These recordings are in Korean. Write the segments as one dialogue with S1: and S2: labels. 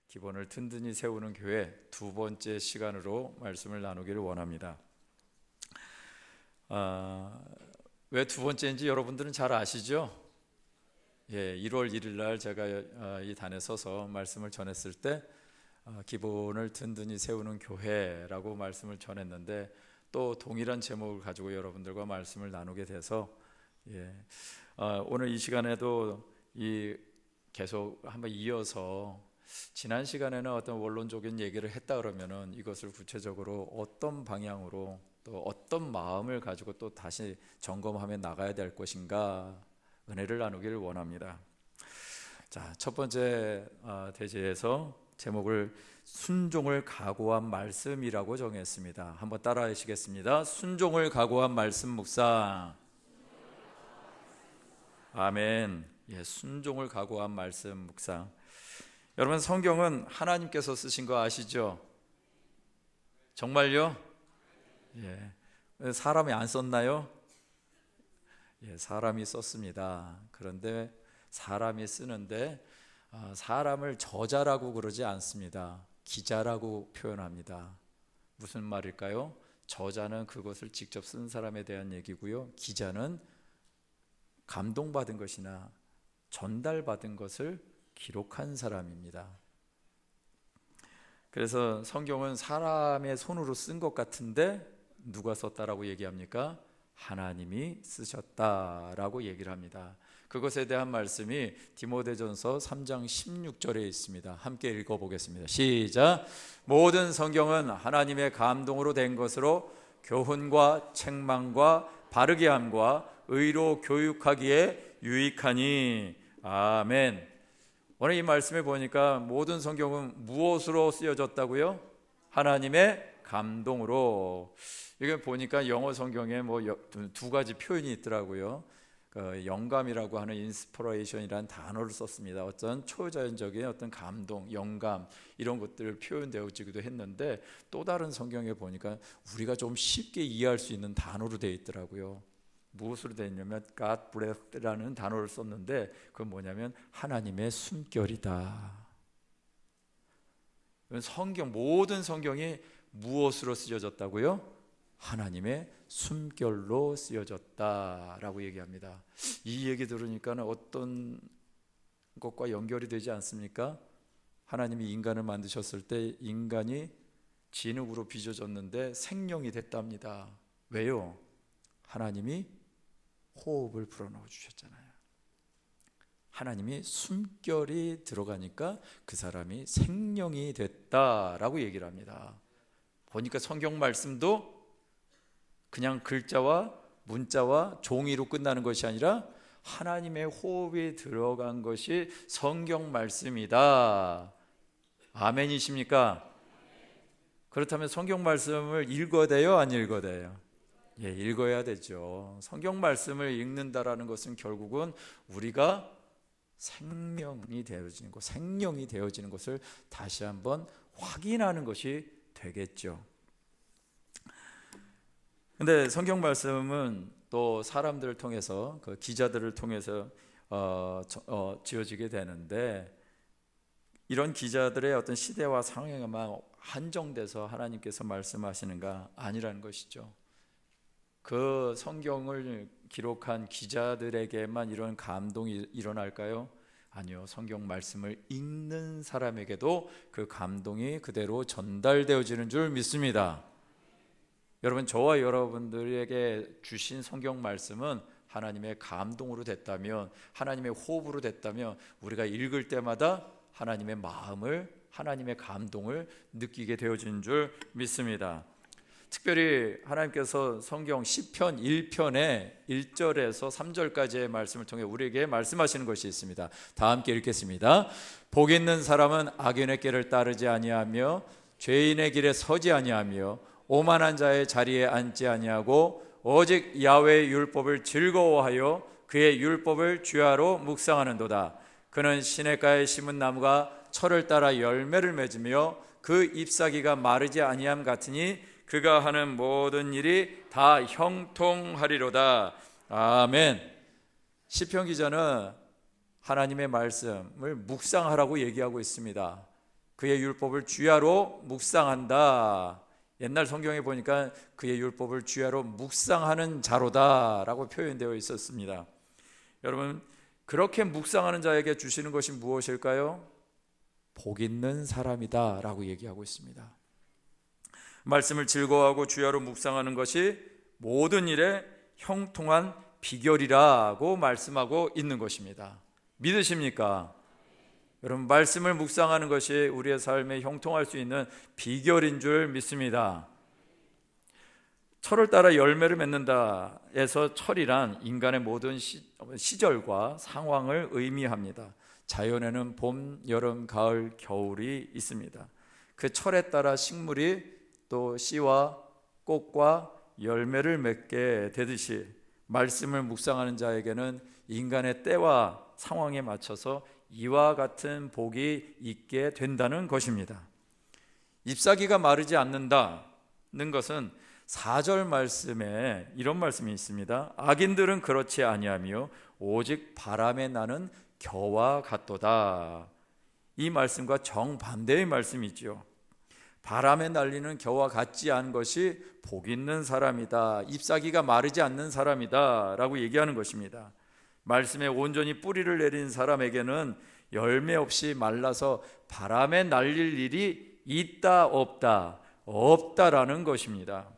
S1: 기본을 든든히 세우는 교회 두 번째 시간으로 말씀을 나누기를 원합니다. 왜 두 번째인지 여러분들은 잘 아시죠? 1월 1일 날 제가 이 단에 서서 말씀을 전했을 때 기본을 든든히 세우는 교회라고 말씀을 전했는데, 또 동일한 제목을 가지고 여러분들과 말씀을 나누게 돼서 오늘 이 시간에도 계속 한번 이어서, 지난 시간에는 어떤 원론적인 얘기를 했다 그러면은 이것을 구체적으로 어떤 방향으로 또 어떤 마음을 가지고 또 다시 점검하며 나가야 될 것인가, 은혜를 나누기를 원합니다. 자, 첫 번째 대제에서 제목을 순종을 각오한 말씀이라고 정했습니다. 한번 따라 하시겠습니다. 순종을 각오한 말씀 묵상. 아멘. 순종을 각오한 말씀 묵상. 여러분, 성경은 하나님께서 쓰신 거 아시죠? 정말요? 사람이 안 썼나요? 사람이 썼습니다. 그런데 사람이 쓰는데 사람을 저자라고 그러지 않습니다. 기자라고 표현합니다. 무슨 말일까요? 저자는 그것을 직접 쓴 사람에 대한 얘기고요, 기자는 감동받은 것이나 전달받은 것을 기록한 사람입니다. 그래서 성경은 사람의 손으로 쓴 것 같은데 누가 썼다라고 얘기합니까? 하나님이 쓰셨다라고 얘기를 합니다. 그것에 대한 말씀이 디모데전서 3장 16절에 있습니다. 함께 읽어보겠습니다. 시작. 모든 성경은 하나님의 감동으로 된 것으로 교훈과 책망과 바르게 함과 의로 교육하기에 유익하니. 아멘. 오늘 이 말씀에 보니까 모든 성경은 무엇으로 쓰여졌다고요? 하나님의 감동으로. 이게 보니까 영어 성경에 두 가지 표현이 있더라고요. 영감이라고 하는 인스피레이션이라는 단어를 썼습니다. 어떤 초자연적인 어떤 감동, 영감, 이런 것들 표현되어지기도 했는데, 또 다른 성경에 보니까 우리가 좀 쉽게 이해할 수 있는 단어로 되어 있더라고요. 무엇으로 되어 있냐면 God breath라는 단어를 썼는데, 그건 뭐냐면 하나님의 숨결이다. 모든 성경이 무엇으로 쓰여졌다고요? 하나님의 숨결로 쓰여졌다라고 얘기합니다. 이 얘기 들으니까 어떤 것과 연결이 되지 않습니까? 하나님이 인간을 만드셨을 때 인간이 진흙으로 빚어졌는데 생명이 됐답니다. 왜요? 하나님이 호흡을 불어넣어 주셨잖아요. 하나님이 숨결이 들어가니까 그 사람이 생명이 됐다라고 얘기를 합니다. 보니까 성경 말씀도 그냥 글자와 문자와 종이로 끝나는 것이 아니라 하나님의 호흡이 들어간 것이 성경 말씀이다. 아멘이십니까? 그렇다면 성경 말씀을 읽어야 돼요? 안 읽어야 돼요? 읽어야 되죠. 성경 말씀을 읽는다라는 것은 결국은 우리가 생명이 되어지는 것, 생명이 되어지는 것을 다시 한번 확인하는 것이 되겠죠. 근데 성경 말씀은 또 사람들을 통해서, 그 기자들을 통해서 지어지게 되는데, 이런 기자들의 어떤 시대와 상황에만 한정돼서 하나님께서 말씀하시는가? 아니라는 것이죠. 그 성경을 기록한 기자들에게만 이런 감동이 일어날까요? 아니요. 성경 말씀을 읽는 사람에게도 그 감동이 그대로 전달되어지는 줄 믿습니다. 여러분, 저와 여러분들에게 주신 성경 말씀은 하나님의 감동으로 됐다면, 하나님의 호흡으로 됐다면, 우리가 읽을 때마다 하나님의 마음을, 하나님의 감동을 느끼게 되어진 줄 믿습니다. 특별히 하나님께서 성경 시편 1편의 1절에서 3절까지의 말씀을 통해 우리에게 말씀하시는 것이 있습니다. 다 함께 읽겠습니다. 복 있는 사람은 악인의 길을 따르지 아니하며 죄인의 길에 서지 아니하며 오만한 자의 자리에 앉지 아니하고 오직 야훼의 율법을 즐거워하여 그의 율법을 주야로 묵상하는도다. 그는 시냇가에 심은 나무가 철을 따라 열매를 맺으며 그 잎사귀가 마르지 아니함 같으니 그가 하는 모든 일이 다 형통하리로다. 아멘. 시편 기자는 하나님의 말씀을 묵상하라고 얘기하고 있습니다. 그의 율법을 주야로 묵상한다. 옛날 성경에 보니까 그의 율법을 주야로 묵상하는 자로다라고 표현되어 있었습니다. 여러분, 그렇게 묵상하는 자에게 주시는 것이 무엇일까요? 복 있는 사람이다 라고 얘기하고 있습니다. 말씀을 즐거워하고 주야로 묵상하는 것이 모든 일에 형통한 비결이라고 말씀하고 있는 것입니다. 믿으십니까? 여러분, 말씀을 묵상하는 것이 우리의 삶에 형통할 수 있는 비결인 줄 믿습니다. 철을 따라 열매를 맺는다 해서 철이란 인간의 모든 시절과 상황을 의미합니다. 자연에는 봄, 여름, 가을, 겨울이 있습니다. 그 철에 따라 식물이 또 씨와 꽃과 열매를 맺게 되듯이 말씀을 묵상하는 자에게는 인간의 때와 상황에 맞춰서 이와 같은 복이 있게 된다는 것입니다. 잎사귀가 마르지 않는다는 것은 4절 말씀에 이런 말씀이 있습니다. 악인들은 그렇지 아니하며 오직 바람에 나는 겨와 같도다. 이 말씀과 정반대의 말씀이죠. 바람에 날리는 겨와 같지 않은 것이 복 있는 사람이다, 잎사귀가 마르지 않는 사람이다 라고 얘기하는 것입니다. 말씀에 온전히 뿌리를 내린 사람에게는 열매 없이 말라서 바람에 날릴 일이 있다 없다, 없다라는 것입니다.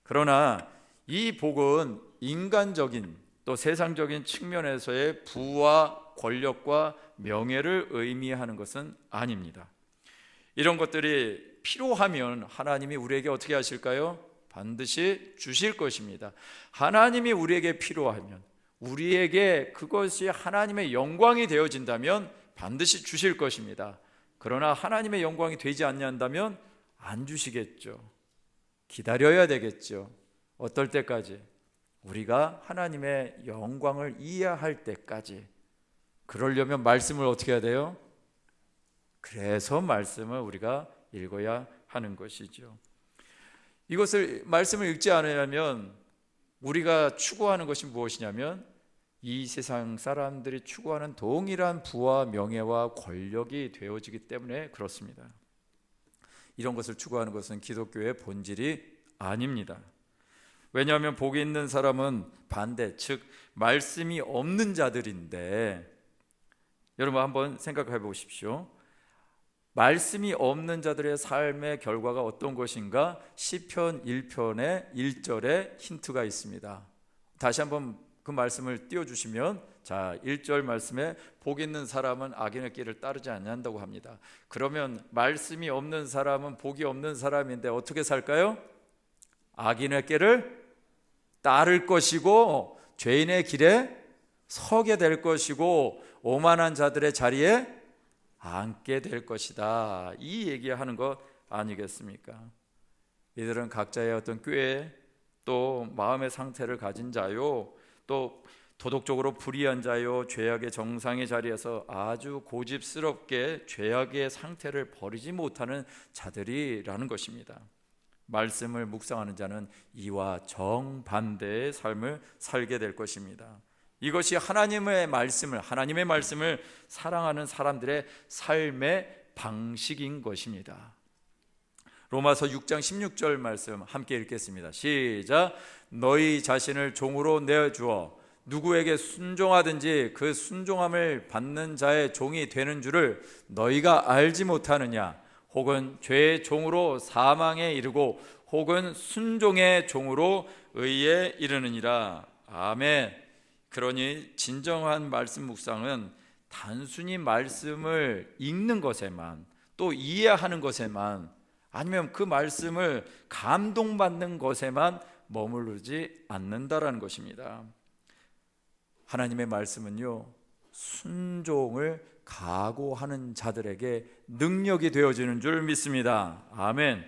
S1: 그러나 이 복은 인간적인 또 세상적인 측면에서의 부와 권력과 명예를 의미하는 것은 아닙니다. 이런 것들이 필요하면 하나님이 우리에게 어떻게 하실까요? 반드시 주실 것입니다. 하나님이 우리에게 필요하면, 우리에게 그것이 하나님의 영광이 되어진다면 반드시 주실 것입니다. 그러나 하나님의 영광이 되지 않는다면 안 주시겠죠. 기다려야 되겠죠. 어떨 때까지? 우리가 하나님의 영광을 이해할 때까지. 그러려면 말씀을 어떻게 해야 돼요? 그래서 말씀을 우리가 읽어야 하는 것이죠. 말씀을 읽지 않으면 우리가 추구하는 것이 무엇이냐면 이 세상 사람들이 추구하는 동일한 부와 명예와 권력이 되어지기 때문에 그렇습니다. 이런 것을 추구하는 것은 기독교의 본질이 아닙니다. 왜냐하면 복이 있는 사람은 반대, 즉 말씀이 없는 자들인데, 여러분 한번 생각해 보십시오. 말씀이 없는 자들의 삶의 결과가 어떤 것인가? 시편 1편의 1절에 힌트가 있습니다. 다시 한번 그 말씀을 띄워주시면, 자, 1절 말씀에 복 있는 사람은 악인의 길을 따르지 않는다고 합니다. 그러면 말씀이 없는 사람은 복이 없는 사람인데 어떻게 살까요? 악인의 길을 따를 것이고 죄인의 길에 서게 될 것이고 오만한 자들의 자리에 앉게 될 것이다. 이 얘기하는 것 아니겠습니까? 이들은 각자의 어떤 꾀, 또 마음의 상태를 가진 자요, 또 도덕적으로 불의한 자요, 죄악의 정상의 자리에서 아주 고집스럽게 죄악의 상태를 버리지 못하는 자들이라는 것입니다. 말씀을 묵상하는 자는 이와 정반대의 삶을 살게 될 것입니다. 이것이 하나님의 말씀을 사랑하는 사람들의 삶의 방식인 것입니다. 로마서 6장 16절 말씀 함께 읽겠습니다. 시작. 너희 자신을 종으로 내어주어 누구에게 순종하든지 그 순종함을 받는 자의 종이 되는 줄을 너희가 알지 못하느냐? 혹은 죄의 종으로 사망에 이르고 혹은 순종의 종으로 의에 이르느니라. 아멘. 그러니 진정한 말씀 묵상은 단순히 말씀을 읽는 것에만, 또 이해하는 것에만, 아니면 그 말씀을 감동받는 것에만 머무르지 않는다라는 것입니다. 하나님의 말씀은요, 순종을 각오하는 자들에게 능력이 되어지는 줄 믿습니다. 아멘.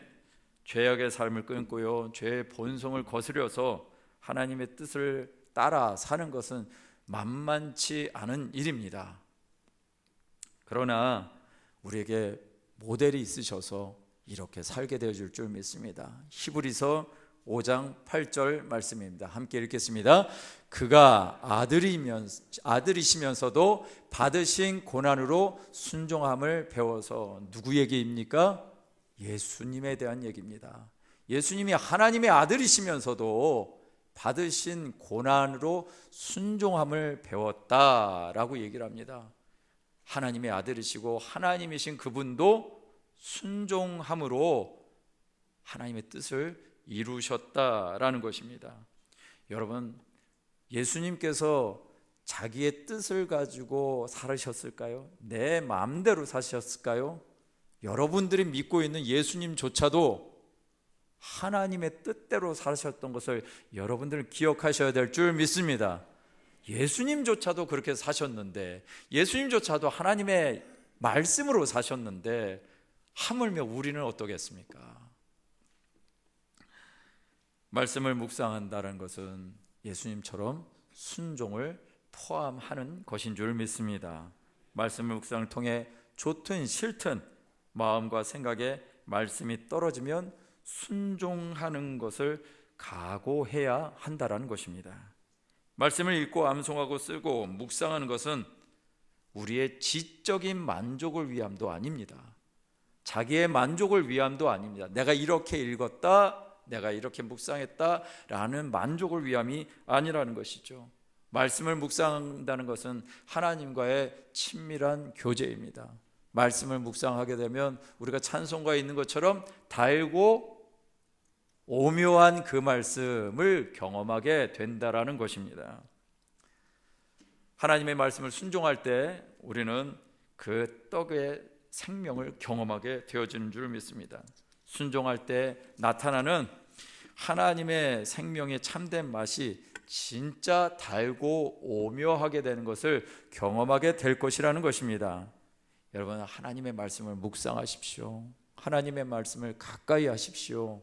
S1: 죄악의 삶을 끊고요, 죄의 본성을 거스려서 하나님의 뜻을 따라 사는 것은 만만치 않은 일입니다. 그러나 우리에게 모델이 있으셔서 이렇게 살게 되어질 줄 믿습니다. 히브리서 5장 8절 말씀입니다. 함께 읽겠습니다. 그가 아들이시면서도 받으신 고난으로 순종함을 배워서 누구 얘기입니까? 예수님에 대한 얘기입니다. 예수님이 하나님의 아들이시면서도 받으신 고난으로 순종함을 배웠다라고 얘기를 합니다. 하나님의 아들이시고 하나님이신 그분도 순종함으로 하나님의 뜻을 이루셨다라는 것입니다. 여러분, 예수님께서 자기의 뜻을 가지고 살으셨을까요? 내 마음대로 사셨을까요? 여러분들이 믿고 있는 예수님조차도 하나님의 뜻대로 사셨던 것을 여러분들은 기억하셔야 될 줄 믿습니다. 예수님조차도 그렇게 사셨는데, 예수님조차도 하나님의 말씀으로 사셨는데 하물며 우리는 어떠겠습니까? 말씀을 묵상한다는 것은 예수님처럼 순종을 포함하는 것인 줄 믿습니다. 말씀을 묵상을 통해 좋든 싫든 마음과 생각에 말씀이 떨어지면 순종하는 것을 각오해야 한다라는 것입니다. 말씀을 읽고 암송하고 쓰고 묵상하는 것은 우리의 지적인 만족을 위함도 아닙니다. 자기의 만족을 위함도 아닙니다. 내가 이렇게 읽었다, 내가 이렇게 묵상했다라는 만족을 위함이 아니라는 것이죠. 말씀을 묵상한다는 것은 하나님과의 친밀한 교제입니다. 말씀을 묵상하게 되면 우리가 찬송가에 있는 것처럼 달고 오묘한 그 말씀을 경험하게 된다라는 것입니다. 하나님의 말씀을 순종할 때 우리는 그 떡의 생명을 경험하게 되어지는 줄 믿습니다. 순종할 때 나타나는 하나님의 생명의 참된 맛이 진짜 달고 오묘하게 되는 것을 경험하게 될 것이라는 것입니다. 여러분, 하나님의 말씀을 묵상하십시오. 하나님의 말씀을 가까이 하십시오.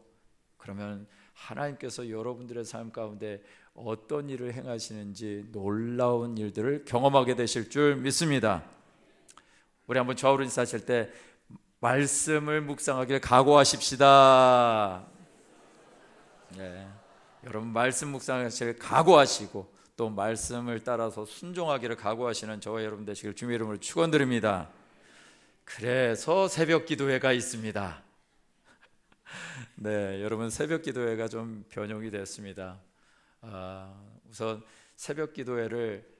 S1: 그러면 하나님께서 여러분들의 삶 가운데 어떤 일을 행하시는지 놀라운 일들을 경험하게 되실 줄 믿습니다. 우리 한번 좌우로 인사하실 때 말씀을 묵상하기를 각오하십시다. 네, 여러분 말씀 묵상하시기를 각오하시고 또 말씀을 따라서 순종하기를 각오하시는 저와 여러분 되시길 주님의 이름으로 축원드립니다. 그래서 새벽 기도회가 있습니다. 네, 여러분 새벽 기도회가 좀 변형이 됐습니다. 우선 새벽 기도회를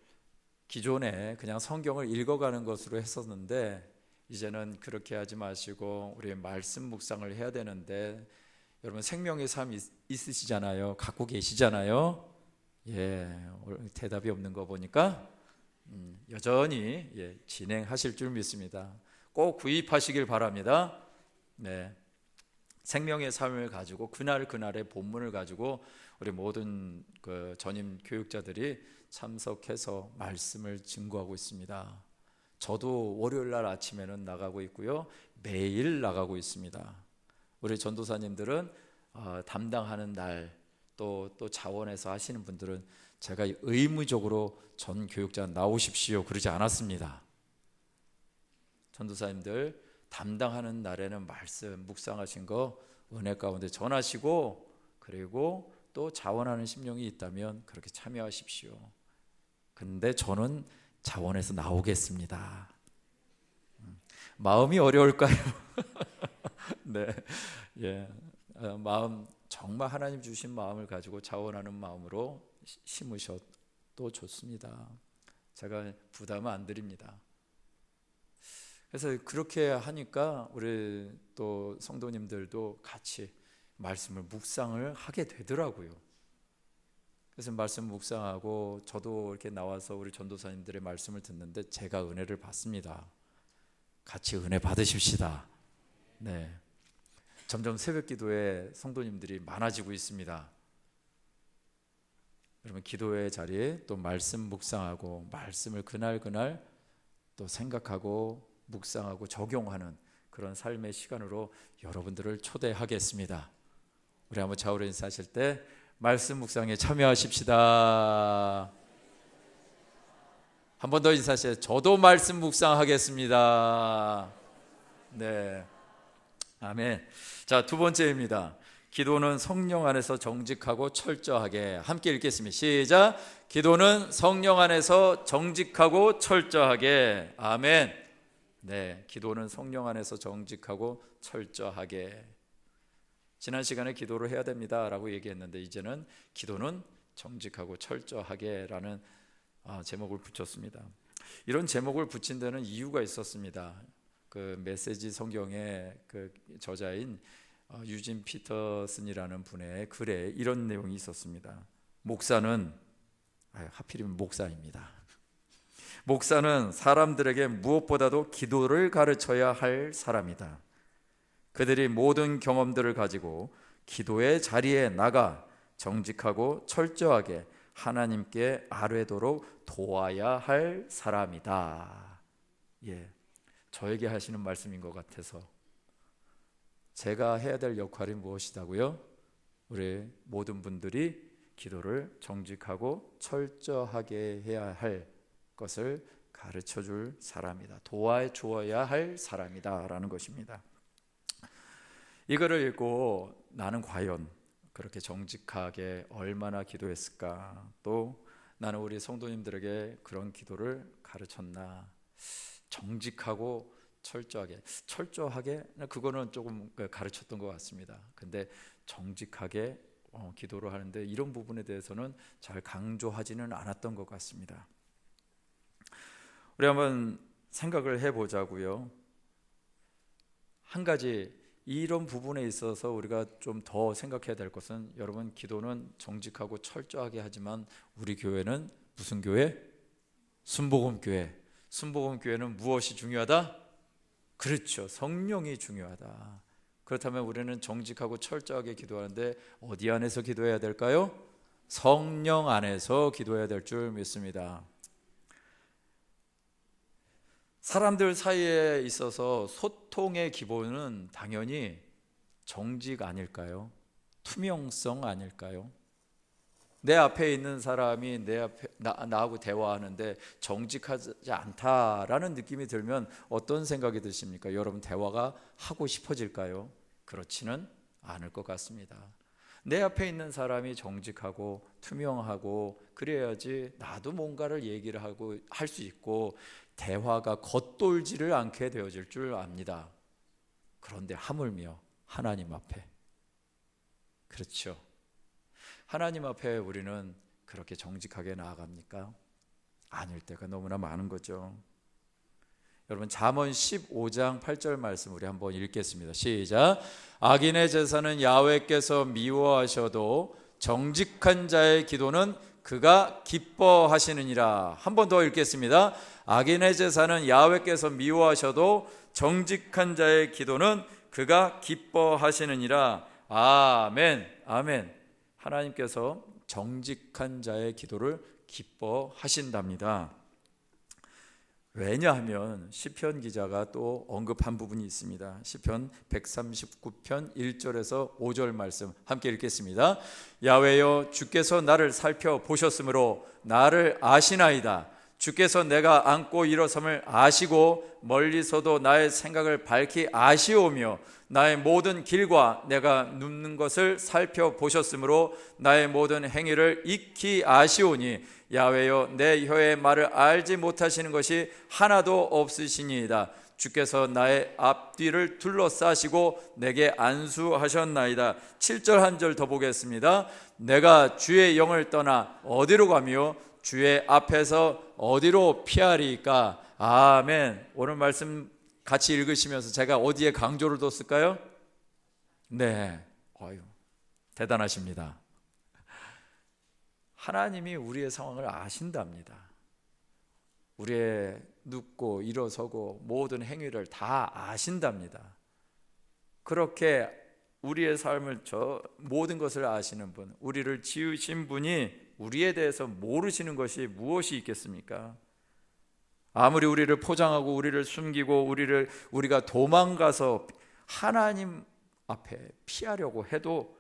S1: 기존에 그냥 성경을 읽어가는 것으로 했었는데 이제는 그렇게 하지 마시고 우리 말씀 묵상을 해야 되는데, 여러분 생명의 삶 있으시잖아요. 갖고 계시잖아요. 예, 대답이 없는 거 보니까 여전히 진행하실 줄 믿습니다. 꼭 구입하시길 바랍니다. 네, 생명의 삶을 가지고 그날의 본문을 가지고 우리 모든 그 전임 교육자들이 참석해서 말씀을 증거하고 있습니다. 저도 월요일 날 아침에는 나가고 있고요, 매일 나가고 있습니다. 우리 전도사님들은 담당하는 날 또 자원해서 하시는 분들은 제가 의무적으로 전 교육자 나오십시오 그러지 않았습니다. 전도사님들 담당하는 날에는 말씀 묵상하신 거 은혜 가운데 전하시고, 그리고 또 자원하는 심령이 있다면 그렇게 참여하십시오. 근데 저는 자원해서 나오겠습니다. 마음이 어려울까요? 네, 예, 마음 정말 하나님 주신 마음을 가지고 자원하는 마음으로 심으셔도 좋습니다. 제가 부담은 안 드립니다. 그래서 그렇게 하니까 우리 또 성도님들도 같이 말씀을 묵상을 하게 되더라고요. 그래서 말씀 묵상하고 저도 이렇게 나와서 우리 전도사님들의 말씀을 듣는데 제가 은혜를 받습니다. 같이 은혜 받으십시다. 네, 점점 새벽 기도에 성도님들이 많아지고 있습니다. 여러분 기도의 자리에 또 말씀 묵상하고 말씀을 그날 또 생각하고 묵상하고 적용하는 그런 삶의 시간으로 여러분들을 초대하겠습니다. 우리 한번 좌우로 인사하실 때 말씀 묵상에 참여하십시다. 한 번 더 인사하세요. 저도 말씀 묵상하겠습니다. 네, 아멘. 자, 두 번째입니다. 기도는 성령 안에서 정직하고 철저하게. 함께 읽겠습니다. 시작. 기도는 성령 안에서 정직하고 철저하게. 아멘. 네, 기도는 성령 안에서 정직하고 철저하게. 지난 시간에 기도를 해야 됩니다 라고 얘기했는데, 이제는 기도는 정직하고 철저하게 라는 제목을 붙였습니다. 이런 제목을 붙인 데는 이유가 있었습니다. 그 메시지 성경의 그 저자인 유진 피터슨이라는 분의 글에 이런 내용이 있었습니다. 목사는, 하필이면 목사입니다. 목사는 사람들에게 무엇보다도 기도를 가르쳐야 할 사람이다. 그들이 모든 경험들을 가지고 기도의 자리에 나가 정직하고 철저하게 하나님께 아뢰도록 도와야 할 사람이다. 예, 저에게 하시는 말씀인 것 같아서 제가 해야 될 역할이 무엇이다고요? 우리 모든 분들이 기도를 정직하고 철저하게 해야 할 것을 가르쳐 줄 사람이다. 도와주어야 할 사람이다 라는 것입니다. 이거를 읽고 나는 과연 그렇게 정직하게 얼마나 기도했을까? 또 나는 우리 성도님들에게 그런 기도를 가르쳤나? 정직하고 철저하게 그거는 조금 가르쳤던 것 같습니다. 근데 정직하게 기도를 하는데 이런 부분에 대해서는 잘 강조하지는 않았던 것 같습니다. 우리 한번 생각을 해보자고요. 한 가지 이런 부분에 있어서 우리가 좀 더 생각해야 될 것은, 여러분, 기도는 정직하고 철저하게 하지만 우리 교회는 무슨 교회? 순복음교회. 순복음교회는 무엇이 중요하다? 그렇죠, 성령이 중요하다. 그렇다면 우리는 정직하고 철저하게 기도하는데 어디 안에서 기도해야 될까요? 성령 안에서 기도해야 될 줄 믿습니다. 사람들 사이에 있어서 소통의 기본은 당연히 정직 아닐까요? 투명성 아닐까요? 내 앞에 있는 사람이 나하고 대화하는데 정직하지 않다라는 느낌이 들면 어떤 생각이 드십니까? 여러분, 대화가 하고 싶어질까요? 그렇지는 않을 것 같습니다. 내 앞에 있는 사람이 정직하고 투명하고 그래야지 나도 뭔가를 얘기를 하고 할 수 있고 대화가 겉돌지를 않게 되어질 줄 압니다. 그런데 하물며 하나님 앞에, 그렇죠, 하나님 앞에 우리는 그렇게 정직하게 나아갑니까? 아닐 때가 너무나 많은 거죠. 여러분, 잠언 15장 8절 말씀 우리 한번 읽겠습니다. 시작. 악인의 제사는 야훼께서 미워하셔도 정직한 자의 기도는 그가 기뻐하시느니라. 한 번 더 읽겠습니다. 악인의 제사는 야훼께서 미워하셔도 정직한 자의 기도는 그가 기뻐하시느니라. 아멘. 아멘. 하나님께서 정직한 자의 기도를 기뻐하신답니다. 왜냐하면 시편 기자가 또 언급한 부분이 있습니다. 시편 139편 1절에서 5절 말씀 함께 읽겠습니다. 야훼여, 주께서 나를 살펴보셨으므로 나를 아시나이다. 주께서 내가 앉고 일어섬을 아시고 멀리서도 나의 생각을 밝히 아시오며 나의 모든 길과 내가 눕는 것을 살펴보셨으므로 나의 모든 행위를 익히 아시오니 야훼여, 내 혀의 말을 알지 못하시는 것이 하나도 없으시니이다. 주께서 나의 앞뒤를 둘러싸시고 내게 안수하셨나이다. 7절 한 절 더 보겠습니다. 내가 주의 영을 떠나 어디로 가며 주의 앞에서 어디로 피하리까? 아멘. 오늘 말씀 같이 읽으시면서 제가 어디에 강조를 뒀을까요? 네, 대단하십니다. 하나님이 우리의 상황을 아신답니다. 우리의 눕고 일어서고 모든 행위를 다 아신답니다. 그렇게 우리의 삶을 모든 것을 아시는 분, 우리를 지으신 분이 우리에 대해서 모르시는 것이 무엇이 있겠습니까? 아무리 우리를 포장하고 우리를 숨기고 우리가 도망가서 하나님 앞에 피하려고 해도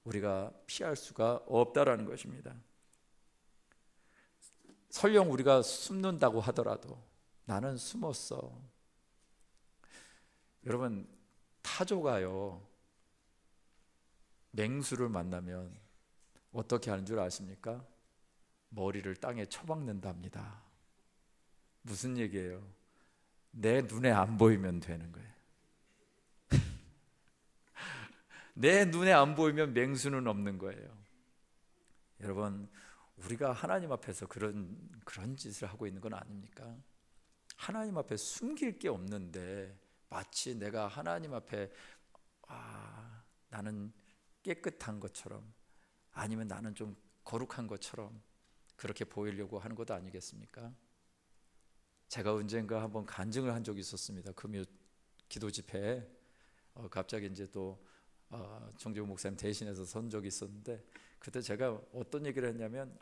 S1: 우리가 피할 수가 없다라는 것입니다. 설령 우리가 숨는다고 하더라도 나는 숨었어. 여러분, 타조가요, 맹수를 만나면 어떻게 하는 줄 아십니까? 머리를 땅에 쳐박는답니다. 무슨 얘기예요? 내 눈에 안 보이면 되는 거예요. 내 눈에 안 보이면 맹수는 없는 거예요. 여러분, 우리가 하나님 앞에서 그런 짓을 하고 있는 건 아닙니까? 하나님 앞에 숨길 게 없는데 마치 내가 하나님 앞에 나는 깨끗한 것처럼, 아니면 나는 좀 거룩한 것처럼 그렇게 보이려고 하는 것도 아니겠습니까? 제가 언젠가 한번 간증을 한 적이 있었습니다. 금요 기도 집회에 갑자기 이제 또 정재훈 목사님 대신해서 선 적이 있었는데, 그때 제가 어떤 얘기를 했냐면,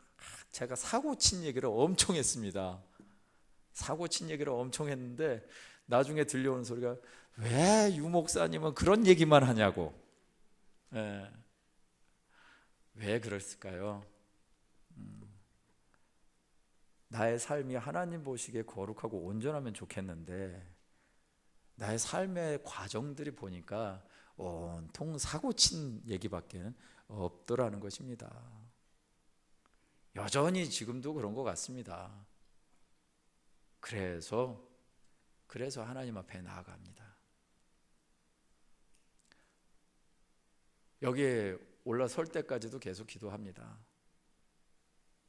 S1: 제가 사고 친 얘기를 엄청 했습니다. 사고 친 얘기를 엄청 했는데 나중에 들려오는 소리가, 왜 유 목사님은 그런 얘기만 하냐고. 왜 그랬을까요? 나의 삶이 하나님 보시기에 거룩하고 온전하면 좋겠는데, 나의 삶의 과정들이 보니까 온통 사고친 얘기밖에 없더라는 것입니다. 여전히 지금도 그런 것 같습니다. 그래서 하나님 앞에 나아갑니다. 여기에 올라설 때까지도 계속 기도합니다.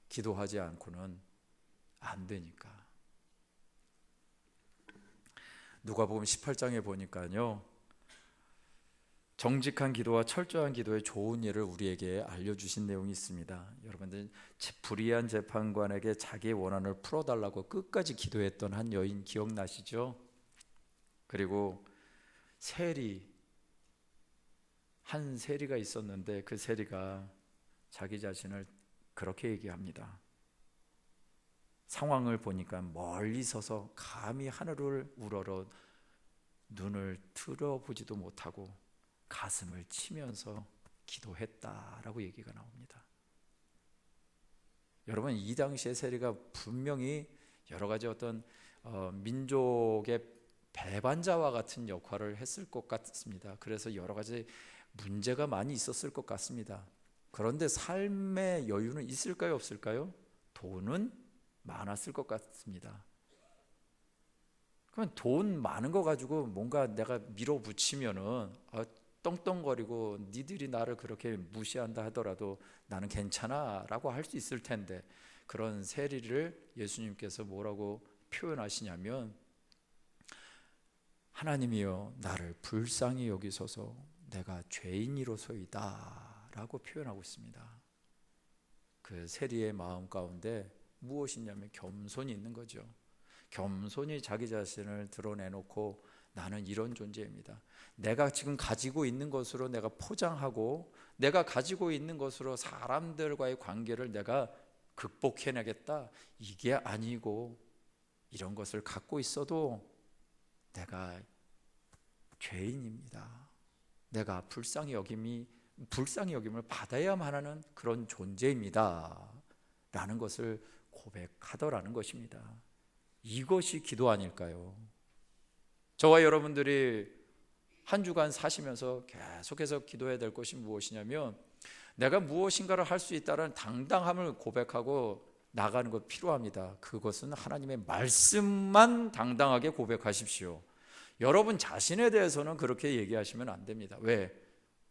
S1: 기도하지 않고는 안 되니까. 누가복음 18장에 보니까요, 정직한 기도와 철저한 기도의 좋은 예를 우리에게 알려주신 내용이 있습니다. 여러분들, 불의한 재판관에게 자기의 원한을 풀어달라고 끝까지 기도했던 한 여인 기억나시죠? 그리고 한 세리가 있었는데, 그 세리가 자기 자신을 그렇게 얘기합니다. 상황을 보니까 멀리 서서 감히 하늘을 우러러 눈을 들어보지도 못하고 가슴을 치면서 기도했다라고 얘기가 나옵니다. 여러분, 이 당시의 세리가 분명히 여러 가지 어떤 민족의 배반자와 같은 역할을 했을 것 같습니다. 그래서 여러 가지 문제가 많이 있었을 것 같습니다. 그런데 삶의 여유는 있을까요, 없을까요? 돈은 많았을 것 같습니다. 그러면 돈 많은 거 가지고 뭔가 내가 밀어붙이면은 떵떵거리고 니들이 나를 그렇게 무시한다 하더라도 나는 괜찮아 라고 할 수 있을 텐데, 그런 세리를 예수님께서 뭐라고 표현하시냐면, 하나님이여 나를 불쌍히 여기소서 내가 죄인이로소이다 라고 표현하고 있습니다. 그 세리의 마음 가운데 무엇이냐면 겸손이 있는 거죠. 겸손히 자기 자신을 드러내놓고, 나는 이런 존재입니다. 내가 지금 가지고 있는 것으로 내가 포장하고, 내가 가지고 있는 것으로 사람들과의 관계를 내가 극복해내겠다, 이게 아니고, 이런 것을 갖고 있어도 내가 죄인입니다. 내가 불쌍히 여김을 받아야만 하는 그런 존재입니다 라는 것을 고백하더라는 것입니다. 이것이 기도 아닐까요? 저와 여러분들이 한 주간 사시면서 계속해서 기도해야 될 것이 무엇이냐면, 내가 무엇인가를 할 수 있다는 당당함을 고백하고 나가는 것 필요합니다. 그것은 하나님의 말씀만 당당하게 고백하십시오. 여러분 자신에 대해서는 그렇게 얘기하시면 안 됩니다. 왜?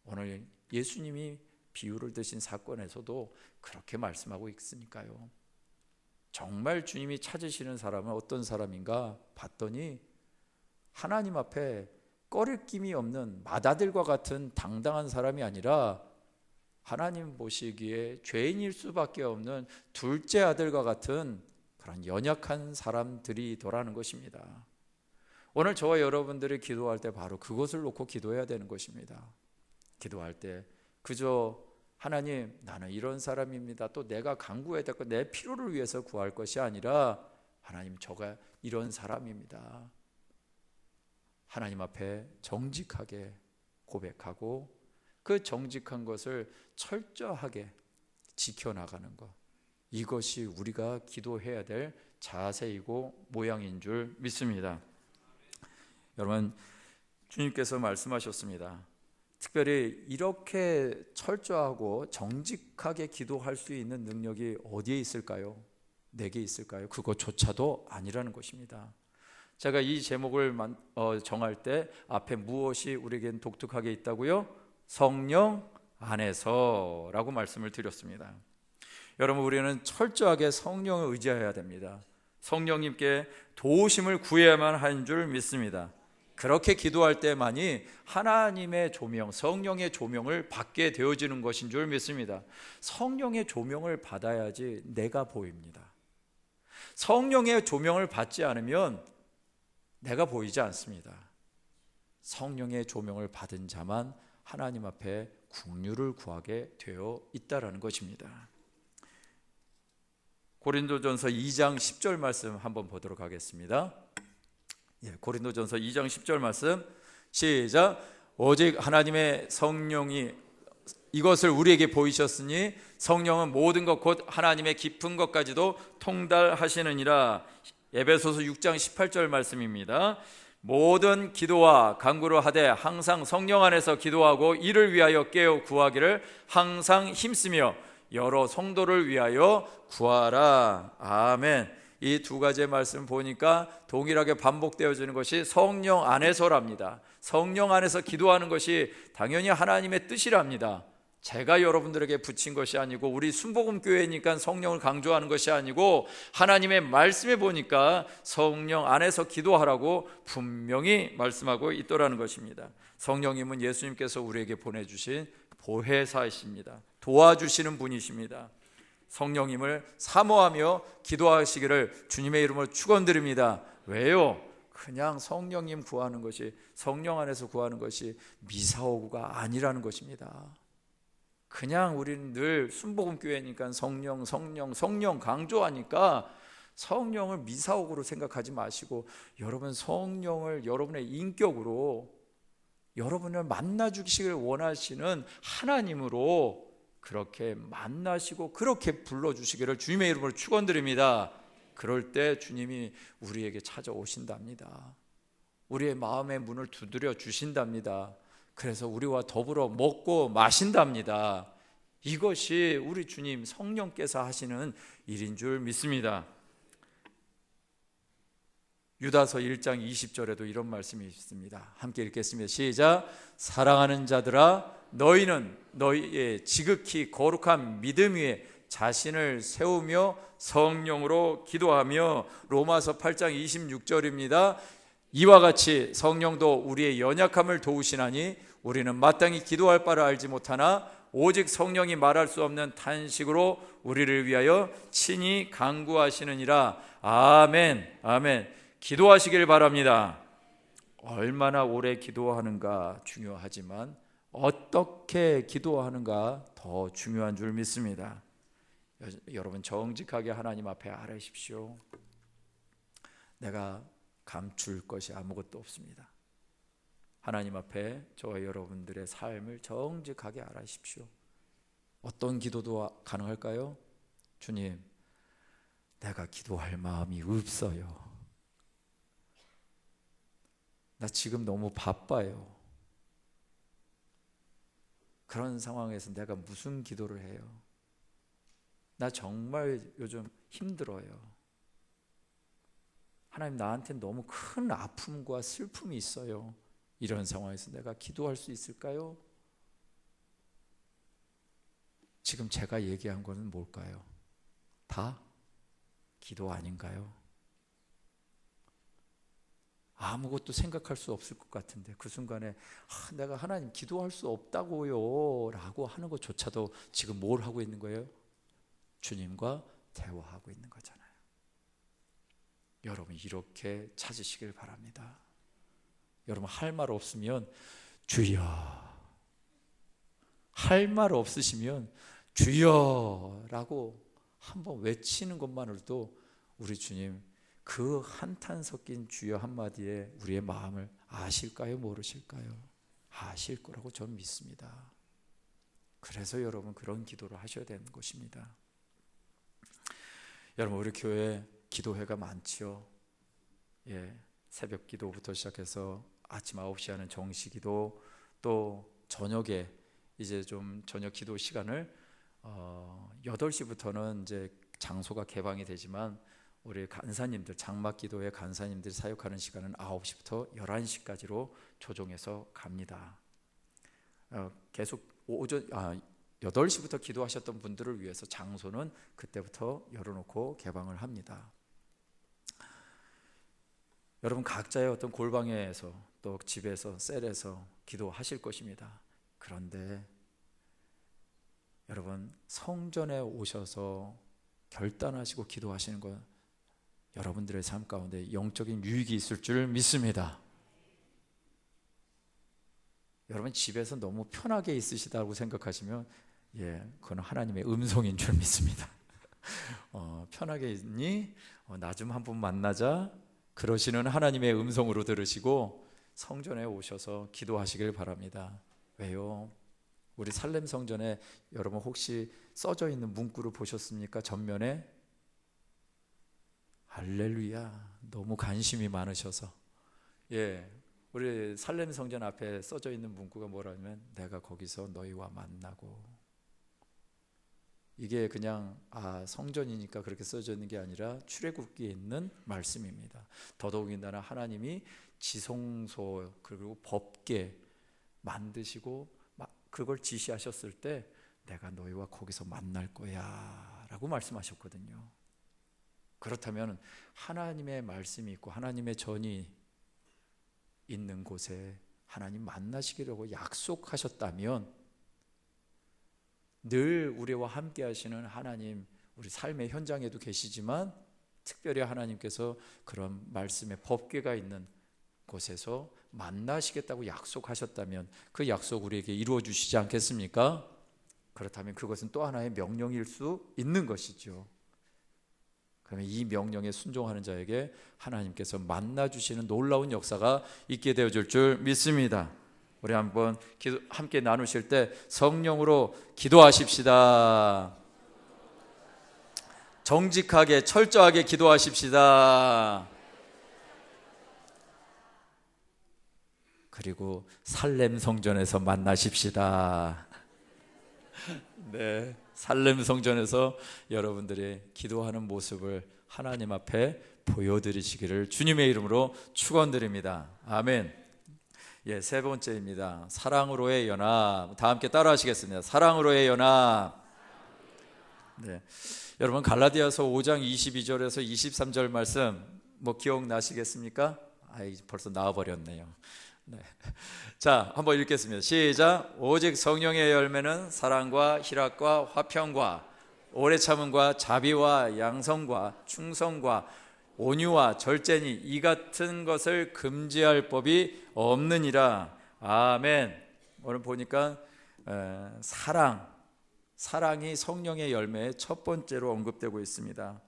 S1: 오늘 예수님이 비유를 드신 사건에서도 그렇게 말씀하고 있으니까요. 정말 주님이 찾으시는 사람은 어떤 사람인가 봤더니, 하나님 앞에 꺼리낌이 없는 맏아들과 같은 당당한 사람이 아니라, 하나님 보시기에 죄인일 수밖에 없는 둘째 아들과 같은 그런 연약한 사람들이더라는 것입니다. 오늘 저와 여러분들이 기도할 때 바로 그것을 놓고 기도해야 되는 것입니다. 기도할 때 그저 하나님, 나는 이런 사람입니다, 또 내가 간구해야 될 것, 내 필요를 위해서 구할 것이 아니라, 하나님, 저가 이런 사람입니다. 하나님 앞에 정직하게 고백하고 그 정직한 것을 철저하게 지켜나가는 것, 이것이 우리가 기도해야 될 자세이고 모양인 줄 믿습니다. 여러분, 주님께서 말씀하셨습니다. 특별히 이렇게 철저하고 정직하게 기도할 수 있는 능력이 어디에 있을까요? 내게 있을까요? 그것조차도 아니라는 것입니다. 제가 이 제목을 정할 때 앞에 무엇이 우리에겐 독특하게 있다고요? 성령 안에서라고 말씀을 드렸습니다. 여러분, 우리는 철저하게 성령을 의지해야 됩니다. 성령님께 도우심을 구해야만 하는 줄 믿습니다. 그렇게 기도할 때만이 하나님의 조명, 성령의 조명을 받게 되어지는 것인 줄 믿습니다. 성령의 조명을 받아야지 내가 보입니다. 성령의 조명을 받지 않으면 내가 보이지 않습니다. 성령의 조명을 받은 자만 하나님 앞에 긍휼을 구하게 되어 있다라는 것입니다. 고린도전서 2장 10절 말씀 한번 보도록 하겠습니다. 고린도전서 2장 10절 말씀 시작. 오직 하나님의 성령이 이것을 우리에게 보이셨으니 성령은 모든 것 곧 하나님의 깊은 것까지도 통달하시느니라. 에베소서 6장 18절 말씀입니다. 모든 기도와 간구를 하되 항상 성령 안에서 기도하고 이를 위하여 깨어 구하기를 항상 힘쓰며 여러 성도를 위하여 구하라. 아멘. 이 두 가지의 말씀 보니까 동일하게 반복되어지는 것이 성령 안에서랍니다. 성령 안에서 기도하는 것이 당연히 하나님의 뜻이랍니다. 제가 여러분들에게 붙인 것이 아니고 우리 순복음교회니까 성령을 강조하는 것이 아니고 하나님의 말씀에 보니까 성령 안에서 기도하라고 분명히 말씀하고 있더라는 것입니다. 성령님은 예수님께서 우리에게 보내주신 보혜사이십니다. 도와주시는 분이십니다. 성령님을 사모하며 기도하시기를 주님의 이름으로 축원드립니다. 왜요? 그냥 성령님 구하는 것이, 성령 안에서 구하는 것이 미사오구가 아니라는 것입니다. 그냥 우리는 늘 순복음교회니까 성령 강조하니까 성령을 미사오구로 생각하지 마시고 여러분 성령을 여러분의 인격으로 여러분을 만나주시기를 원하시는 하나님으로 그렇게 만나시고 그렇게 불러주시기를 주님의 이름으로 축원드립니다. 그럴 때 주님이 우리에게 찾아오신답니다. 우리의 마음의 문을 두드려 주신답니다. 그래서 우리와 더불어 먹고 마신답니다. 이것이 우리 주님 성령께서 하시는 일인 줄 믿습니다. 유다서 1장 20절에도 이런 말씀이 있습니다. 함께 읽겠습니다. 시작. 사랑하는 자들아 너희는 너희의 지극히 거룩한 믿음 위에 자신을 세우며 성령으로 기도하며. 로마서 8장 26절입니다. 이와 같이 성령도 우리의 연약함을 도우시나니 우리는 마땅히 기도할 바를 알지 못하나 오직 성령이 말할 수 없는 탄식으로 우리를 위하여 친히 간구하시느니라. 아멘. 아멘. 기도하시길 바랍니다. 얼마나 오래 기도하는가 중요하지만 어떻게 기도하는가 더 중요한 줄 믿습니다. 여러분 정직하게 하나님 앞에 아뢰십시오. 내가 감출 것이 아무것도 없습니다. 하나님 앞에 저와 여러분들의 삶을 정직하게 아뢰십시오. 어떤 기도도 가능할까요? 주님, 내가 기도할 마음이 없어요. 나 지금 너무 바빠요. 그런 상황에서 내가 무슨 기도를 해요? 나 정말 요즘 힘들어요. 하나님, 나한테 너무 큰 아픔과 슬픔이 있어요. 이런 상황에서 내가 기도할 수 있을까요? 지금 제가 얘기한 거는 뭘까요? 다 기도 아닌가요? 아무것도 생각할 수 없을 것 같은데 그 순간에 내가 하나님 기도할 수 없다고요 라고 하는 것조차도 지금 뭘 하고 있는 거예요? 주님과 대화하고 있는 거잖아요. 여러분 이렇게 찾으시길 바랍니다. 여러분 할 말 없으면 주여, 할 말 없으시면 주여라고 한번 외치는 것만으로도 우리 주님 그 한탄 섞인 주여 한마디에 우리의 마음을 아실까요? 모르실까요? 아실 거라고 저는 믿습니다. 그래서 여러분 그런 기도를 하셔야 되는 것입니다. 여러분 우리 교회 기도회가 많지요. 새벽 기도부터 시작해서 아침 9시 하는 정시 기도, 또 저녁에 이제 좀 저녁 기도 시간을 8시부터는 이제 장소가 개방이 되지만 우리 간사님들, 장막기도회 간사님들이 사역하는 시간은 9시부터 11시까지로 조정해서 갑니다. 계속 8시부터 기도하셨던 분들을 위해서 장소는 그때부터 열어놓고 개방을 합니다. 여러분 각자의 어떤 골방에서 또 집에서 셀에서 기도하실 것입니다. 그런데 여러분 성전에 오셔서 결단하시고 기도하시는 것, 여러분들의 삶 가운데 영적인 유익이 있을 줄 믿습니다. 여러분 집에서 너무 편하게 있으시다고 생각하시면 그건 하나님의 음성인 줄 믿습니다. 편하게 있니? 나 좀 한번 만나자. 그러시는 하나님의 음성으로 들으시고 성전에 오셔서 기도하시길 바랍니다. 왜요? 우리 살렘 성전에 여러분 혹시 써져 있는 문구를 보셨습니까? 전면에? 할렐루야. 너무 관심이 많으셔서 우리 살렘 성전 앞에 써져 있는 문구가 뭐라면 내가 거기서 너희와 만나고, 이게 그냥 성전이니까 그렇게 써져 있는 게 아니라 출애굽기에 있는 말씀입니다. 더더욱이나 하나님이 지성소 그리고 법궤 만드시고 그걸 지시하셨을 때 내가 너희와 거기서 만날 거야 라고 말씀하셨거든요. 그렇다면 하나님의 말씀이 있고 하나님의 전이 있는 곳에 하나님 만나시기라고 약속하셨다면 늘 우리와 함께 하시는 하나님, 우리 삶의 현장에도 계시지만 특별히 하나님께서 그런 말씀의 법궤가 있는 곳에서 만나시겠다고 약속하셨다면 그 약속 우리에게 이루어 주시지 않겠습니까? 그렇다면 그것은 또 하나의 명령일 수 있는 것이죠. 그러면 이 명령에 순종하는 자에게 하나님께서 만나 주시는 놀라운 역사가 있게 되어질 줄 믿습니다. 우리 한번 함께 나누실 때 성령으로 기도하십시다. 정직하게 철저하게 기도하십시다. 그리고 살렘 성전에서 만나십시다. 네, 살렘 성전에서 여러분들이 기도하는 모습을 하나님 앞에 보여드리시기를 주님의 이름으로 축원드립니다. 아멘. 세 번째입니다. 사랑으로의 연합. 다 함께 따라 하시겠습니다. 사랑으로의 연합. 네. 여러분 갈라디아서 5장 22절에서 23절 말씀 기억나시겠습니까? 벌써 나와버렸네요. 네. 자, 한번 읽겠습니다. 시작. 오직 성령의 열매는 사랑과 희락과 화평과 오래 참음과 자비와 양성과 충성과 온유와 절제니 이 같은 것을 금지할 법이 없느니라. 아멘. 오늘 보니까 사랑이 성령의 열매의 첫 번째로 언급되고 있습니다.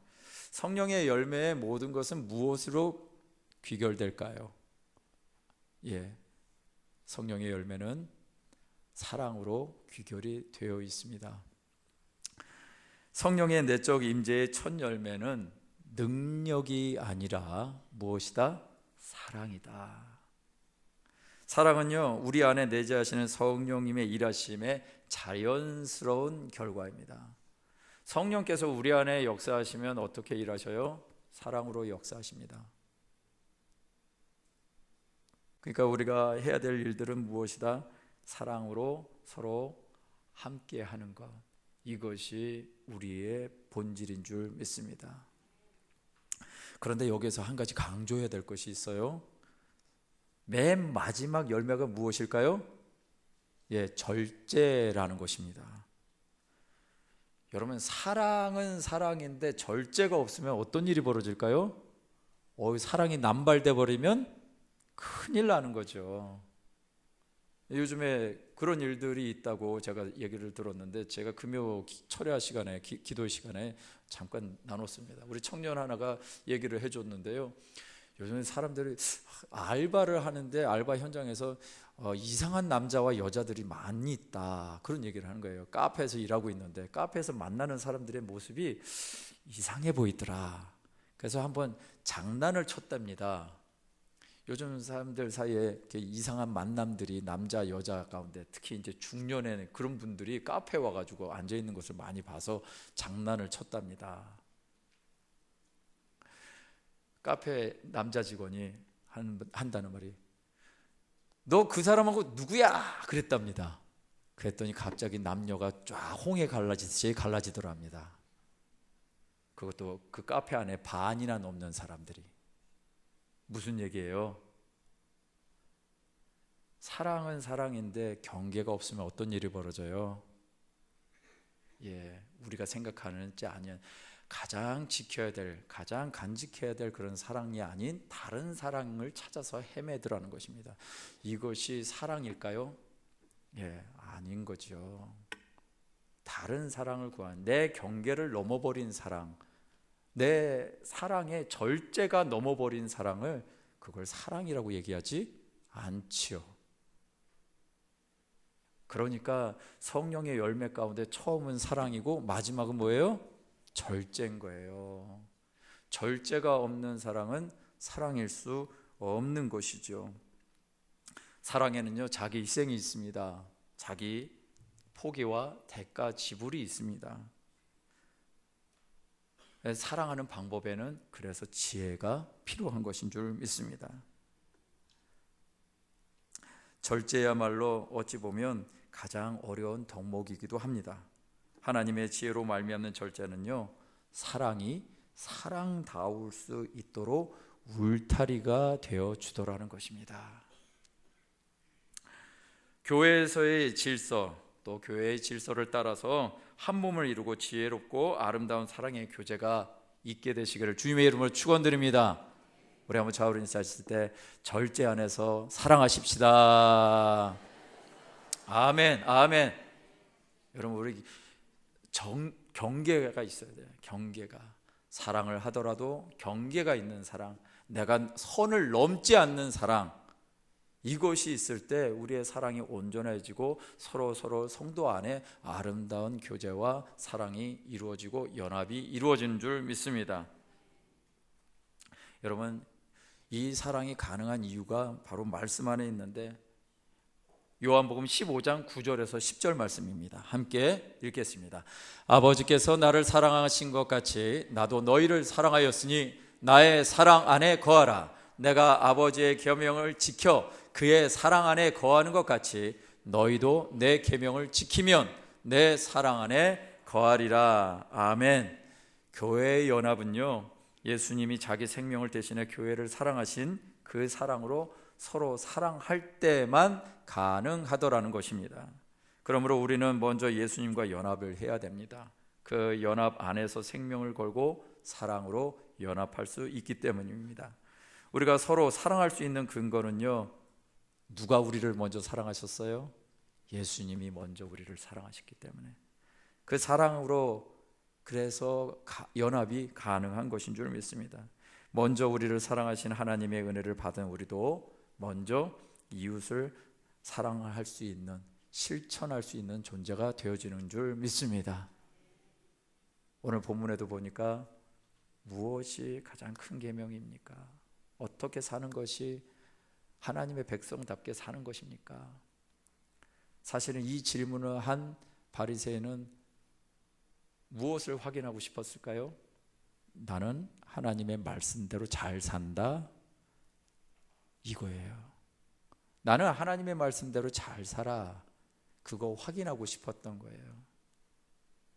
S1: 성령의 열매의 모든 것은 무엇으로 귀결될까요? 성령의 열매는 사랑으로 귀결이 되어 있습니다. 성령의 내적 임재의 첫 열매는 능력이 아니라 무엇이다? 사랑이다. 사랑은요, 우리 안에 내재하시는 성령님의 일하심의 자연스러운 결과입니다. 성령께서 우리 안에 역사하시면 어떻게 일하셔요? 사랑으로 역사하십니다. 그러니까 우리가 해야 될 일들은 무엇이다? 사랑으로 서로 함께 하는 것, 이것이 우리의 본질인 줄 믿습니다. 그런데 여기서 한 가지 강조해야 될 것이 있어요. 맨 마지막 열매가 무엇일까요? 절제라는 것입니다. 여러분, 사랑은 사랑인데 절제가 없으면 어떤 일이 벌어질까요? 사랑이 남발돼 버리면 큰일 나는 거죠. 요즘에 그런 일들이 있다고 제가 얘기를 들었는데, 제가 금요 철야 시간에 기도 시간에 잠깐 나눴습니다. 우리 청년 하나가 얘기를 해줬는데요, 요즘에 사람들이 알바를 하는데 알바 현장에서 이상한 남자와 여자들이 많이 있다, 그런 얘기를 하는 거예요. 카페에서 일하고 있는데 카페에서 만나는 사람들의 모습이 이상해 보이더라. 그래서 한번 장난을 쳤답니다. 요즘 사람들 사이에 이렇게 이상한 만남들이 남자 여자 가운데 특히 이제 중년에 그런 분들이 카페 와가지고 앉아 있는 것을 많이 봐서 장난을 쳤답니다. 카페 남자 직원이 한다는 말이 너 그 사람하고 누구야? 그랬답니다. 그랬더니 갑자기 남녀가 쫙 홍해 갈라지듯이 갈라지더랍니다. 그것도 그 카페 안에 반이나 넘는 사람들이. 무슨 얘기예요? 사랑은 사랑인데 경계가 없으면 어떤 일이 벌어져요? 우리가 생각하는 게 아니야. 가장 지켜야 될, 가장 간직해야 될 그런 사랑이 아닌 다른 사랑을 찾아서 헤매더라는 것입니다. 이것이 사랑일까요? 아닌 거죠. 다른 사랑을 구한, 내 경계를 넘어버린 사랑, 내 사랑의 절제가 넘어버린 사랑을 그걸 사랑이라고 얘기하지 않지요. 그러니까 성령의 열매 가운데 처음은 사랑이고 마지막은 뭐예요? 절제인 거예요. 절제가 없는 사랑은 사랑일 수 없는 것이죠. 사랑에는요, 자기 희생이 있습니다. 자기 포기와 대가 지불이 있습니다. 사랑하는 방법에는 그래서 지혜가 필요한 것인 줄 믿습니다. 절제야말로 어찌 보면 가장 어려운 덕목이기도 합니다. 하나님의 지혜로 말미암는 절제는요, 사랑이 사랑다울 수 있도록 울타리가 되어 주더라는 것입니다. 교회에서의 질서, 또 교회의 질서를 따라서 한 몸을 이루고 지혜롭고 아름다운 사랑의 교제가 있게 되시기를 주님의 이름으로 축원드립니다. 우리 한번 좌우로 인사하실 때 절제 안에서 사랑하십시다. 아멘, 아멘. 여러분, 우리 경계가 있어야 돼요. 경계가. 사랑을 하더라도 경계가 있는 사랑, 내가 선을 넘지 않는 사랑, 이것이 있을 때 우리의 사랑이 온전해지고 서로 성도 안에 아름다운 교제와 사랑이 이루어지고 연합이 이루어지는 줄 믿습니다. 여러분, 이 사랑이 가능한 이유가 바로 말씀 안에 있는데 요한복음 15장 9절에서 10절 말씀입니다. 함께 읽겠습니다. 아버지께서 나를 사랑하신 것 같이 나도 너희를 사랑하였으니 나의 사랑 안에 거하라. 내가 아버지의 계명을 지켜 그의 사랑 안에 거하는 것 같이 너희도 내 계명을 지키면 내 사랑 안에 거하리라. 아멘. 교회의 연합은요, 예수님이 자기 생명을 대신해 교회를 사랑하신 그 사랑으로 서로 사랑할 때만 가능하더라는 것입니다. 그러므로 우리는 먼저 예수님과 연합을 해야 됩니다. 그 연합 안에서 생명을 걸고 사랑으로 연합할 수 있기 때문입니다. 우리가 서로 사랑할 수 있는 근거는요, 누가 우리를 먼저 사랑하셨어요? 예수님이 먼저 우리를 사랑하셨기 때문에 그 사랑으로 그래서 연합이 가능한 것인 줄 믿습니다. 먼저 우리를 사랑하신 하나님의 은혜를 받은 우리도 먼저 이웃을 사랑할 수 있는, 실천할 수 있는 존재가 되어지는 줄 믿습니다. 오늘 본문에도 보니까 무엇이 가장 큰 계명입니까? 어떻게 사는 것이 하나님의 백성답게 사는 것입니까? 사실은 이 질문을 한 바리새인은 무엇을 확인하고 싶었을까요? 나는 하나님의 말씀대로 잘 산다, 이거예요. 나는 하나님의 말씀대로 잘 살아, 그거 확인하고 싶었던 거예요.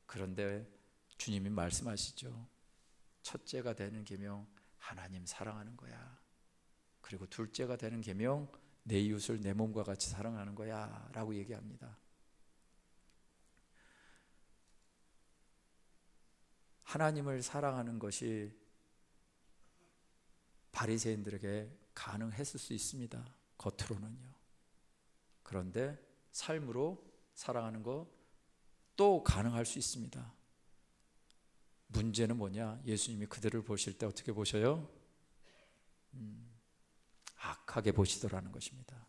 S1: 그런데 주님이 말씀하시죠. 첫째가 되는 계명, 하나님 사랑하는 거야. 그리고 둘째가 되는 계명, 내 이웃을 내 몸과 같이 사랑하는 거야 라고 얘기합니다. 하나님을 사랑하는 것이 바리새인들에게 가능했을 수 있습니다. 겉으로는요. 그런데 삶으로 사랑하는 거 또 가능할 수 있습니다. 문제는 뭐냐? 예수님이 그들을 보실 때 어떻게 보셔요? 악하게 보시더라는 것입니다.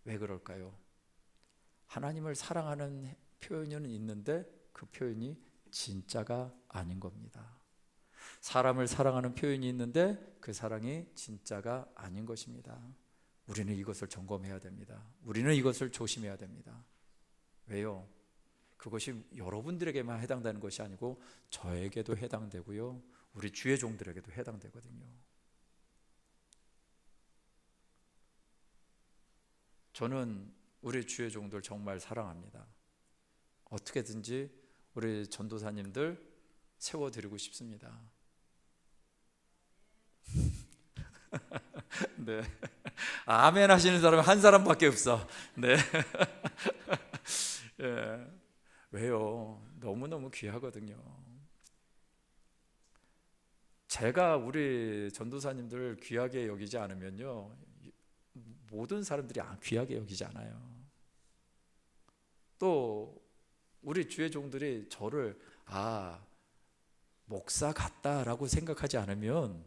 S1: 왜 그럴까요? 하나님을 사랑하는 표현은 있는데 그 표현이 진짜가 아닌 겁니다. 사람을 사랑하는 표현이 있는데 그 사랑이 진짜가 아닌 것입니다. 우리는 이것을 점검해야 됩니다. 우리는 이것을 조심해야 됩니다. 왜요? 그것이 여러분들에게만 해당되는 것이 아니고 저에게도 해당되고요, 우리 주의 종들에게도 해당되거든요. 저는 우리 주의 종들 정말 사랑합니다. 어떻게든지 우리 전도사님들 세워드리고 싶습니다. 네. 아멘 하시는 사람은 한 사람밖에 없어. 네. 예. 왜요? 너무너무 귀하거든요. 제가 우리 전도사님들 귀하게 여기지 않으면요, 모든 사람들이 귀하게 여기지 않아요. 또 우리 주의 종들이 저를 목사 같다라고 생각하지 않으면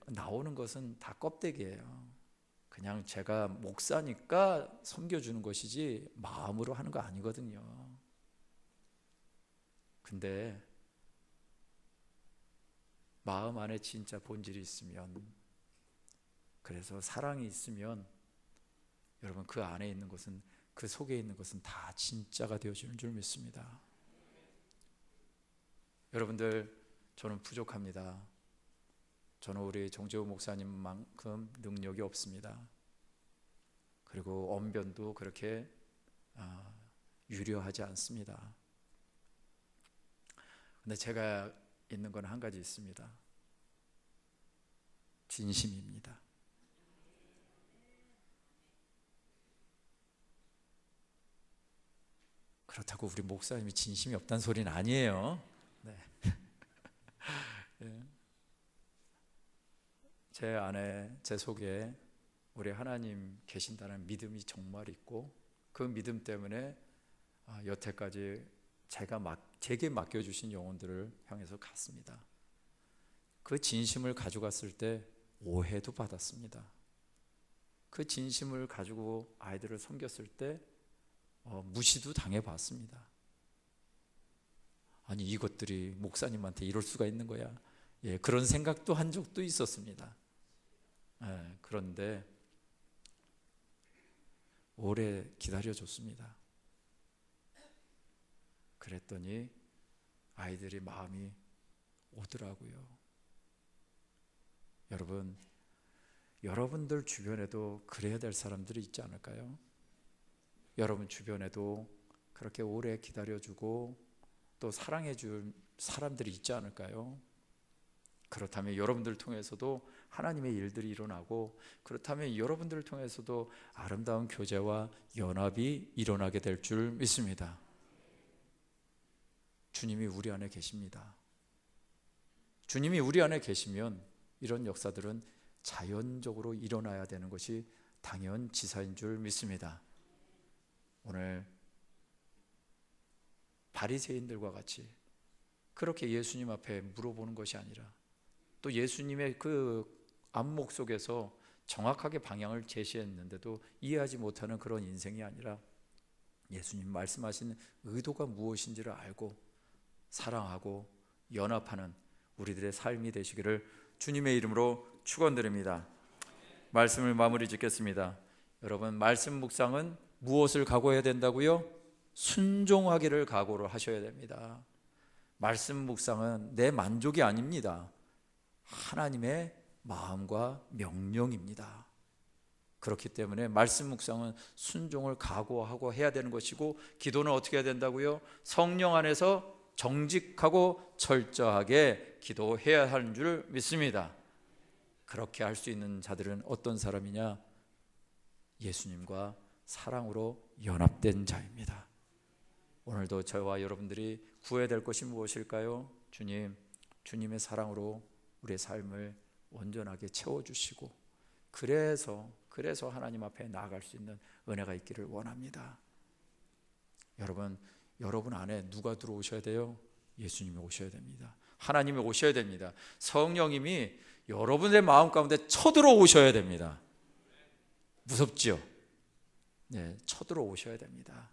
S1: 나오는 것은 다 껍데기예요. 그냥 제가 목사니까 섬겨주는 것이지 마음으로 하는 거 아니거든요. 근데 마음 안에 진짜 본질이 있으면, 그래서 사랑이 있으면 여러분 그 안에 있는 것은, 그 속에 있는 것은 다 진짜가 되어주는 줄 믿습니다. 여러분들, 저는 부족합니다. 저는 우리 정재호 목사님만큼 능력이 없습니다. 그리고 언변도 그렇게 유려하지 않습니다. 근데 제가 있는 건 한 가지 있습니다. 진심입니다. 그렇다고 우리 목사님이 진심이 없다는 소리는 아니에요. 네. 제 안에, 제 속에 우리 하나님 계신다는 믿음이 정말 있고, 그 믿음 때문에 여태까지 제게 맡겨주신 영혼들을 향해서 갔습니다. 그 진심을 가져갔을 때 오해도 받았습니다. 그 진심을 가지고 아이들을 섬겼을 때 무시도 당해봤습니다. 아니, 이것들이 목사님한테 이럴 수가 있는 거야. 그런 생각도 한 적도 있었습니다. 그런데 오래 기다려줬습니다. 그랬더니 아이들이 마음이 오더라고요. 여러분, 여러분들 주변에도 그래야 될 사람들이 있지 않을까요? 여러분 주변에도 그렇게 오래 기다려주고 또 사랑해줄 사람들이 있지 않을까요? 그렇다면 여러분들을 통해서도 하나님의 일들이 일어나고, 그렇다면 여러분들을 통해서도 아름다운 교제와 연합이 일어나게 될 줄 믿습니다. 주님이 우리 안에 계십니다. 주님이 우리 안에 계시면 이런 역사들은 자연적으로 일어나야 되는 것이 당연지사인 줄 믿습니다. 오늘 바리새인들과 같이 그렇게 예수님 앞에 물어보는 것이 아니라, 또 예수님의 그 안목 속에서 정확하게 방향을 제시했는데도 이해하지 못하는 그런 인생이 아니라, 예수님 말씀하신 의도가 무엇인지를 알고 사랑하고 연합하는 우리들의 삶이 되시기를 주님의 이름으로 축원드립니다. 말씀을 마무리 짓겠습니다. 여러분, 말씀 묵상은 무엇을 각오해야 된다고요? 순종하기를 각오를 하셔야 됩니다. 말씀 묵상은 내 만족이 아닙니다. 하나님의 마음과 명령입니다. 그렇기 때문에 말씀 묵상은 순종을 각오하고 해야 되는 것이고, 기도는 어떻게 해야 된다고요? 성령 안에서 정직하고 철저하게 기도해야 하는 줄 믿습니다. 그렇게 할 수 있는 자들은 어떤 사람이냐? 예수님과 사랑으로 연합된 자입니다. 오늘도 저와 여러분들이 구해야 될 것이 무엇일까요? 주님, 주님의 사랑으로 우리의 삶을 온전하게 채워주시고, 그래서 하나님 앞에 나아갈 수 있는 은혜가 있기를 원합니다. 여러분 안에 누가 들어오셔야 돼요? 예수님이 오셔야 됩니다. 하나님이 오셔야 됩니다. 성령님이 여러분의 마음 가운데 쳐들어오셔야 됩니다. 무섭지요? 네, 쳐들어오셔야 됩니다.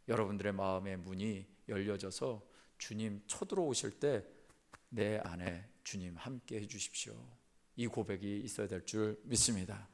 S1: 여러분들의 마음의 문이 열려져서 주님 쳐들어오실 때 내 안에 주님 함께 해주십시오. 이 고백이 있어야 될 줄 믿습니다.